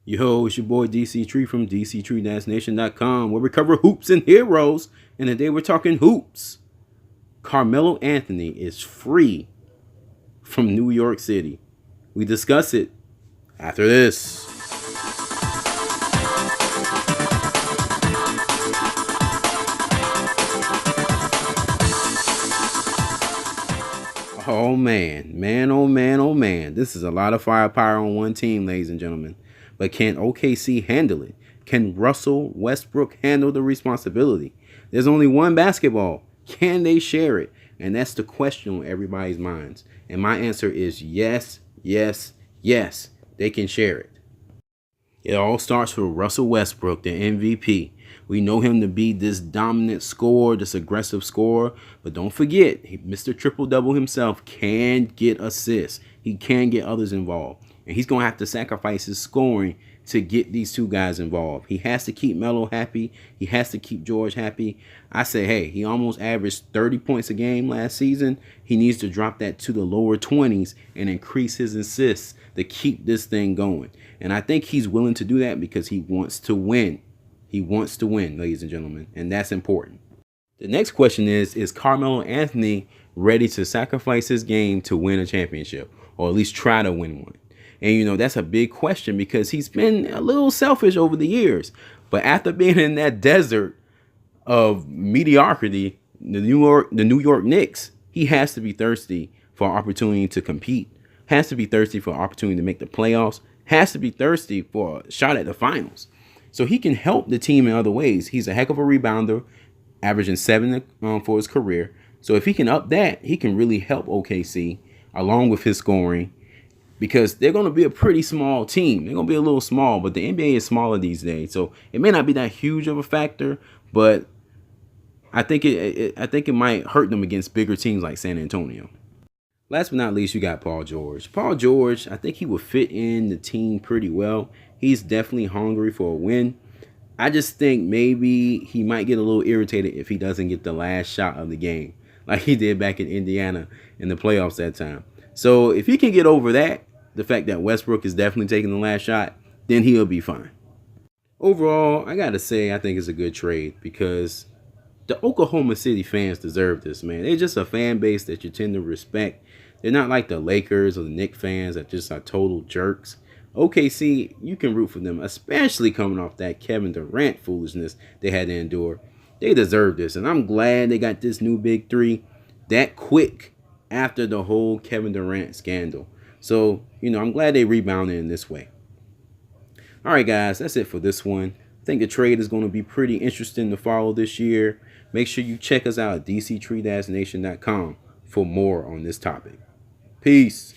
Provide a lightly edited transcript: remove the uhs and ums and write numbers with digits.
Yo, it's your boy DC Tree from dctreenation.com, where we cover hoops and heroes. And today we're talking hoops. Carmelo Anthony is free from New York City. We discuss it after this. Oh man, oh man. This is a lot of firepower on one team, ladies and gentlemen. But can OKC handle it? Can Russell Westbrook handle the responsibility? There's only one basketball. Can they share it? And that's the question on everybody's minds. And my answer is yes. They can share it. It all starts with Russell Westbrook, the MVP. We know him to be this dominant scorer, this aggressive scorer. But don't forget, Mr. Triple-Double himself can get assists. He can get others involved. And he's going to have to sacrifice his scoring to get these two guys involved. He has to keep Melo happy. He has to keep George happy. I say, hey, he almost averaged 30 points a game last season. He needs to drop that to the lower 20s and increase his assists to keep this thing going. And I think he's willing to do that because he wants to win. He wants to win, ladies and gentlemen, and that's important. The next question is Carmelo Anthony ready to sacrifice his game to win a championship, or at least try to win one? And, you know, that's a big question because he's been a little selfish over the years. But after being in that desert of mediocrity, the New York Knicks, he has to be thirsty for an opportunity to compete, has to be thirsty for an opportunity to make the playoffs, has to be thirsty for a shot at the finals. So he can help the team in other ways. He's a heck of a rebounder, averaging 7 for his career. So if he can up that, he can really help OKC along with his scoring, because they're going to be a pretty small team. They're going to be a little small, but the NBA is smaller these days. So it may not be that huge of a factor, but I think it might hurt them against bigger teams like San Antonio. Last but not least, you got Paul George. Paul George, I think he would fit in the team pretty well. He's definitely hungry for a win. I just think maybe he might get a little irritated if he doesn't get the last shot of the game, like he did back in Indiana in the playoffs that time. So if he can get over that, the fact that Westbrook is definitely taking the last shot, then he'll be fine. Overall, I got to say, I think it's a good trade because the Oklahoma City fans deserve this, man. They're just a fan base that you tend to respect. They're not like the Lakers or the Knicks fans that just are total jerks. OKC, you can root for them, especially coming off that Kevin Durant foolishness they had to endure. They deserve this, and I'm glad they got this new big three that quick after the whole Kevin Durant scandal. So, you know, I'm glad they rebounded in this way. All right, guys, that's it for this one. I think the trade is going to be pretty interesting to follow this year. Make sure you check us out at dctree-nation.com for more on this topic. Peace.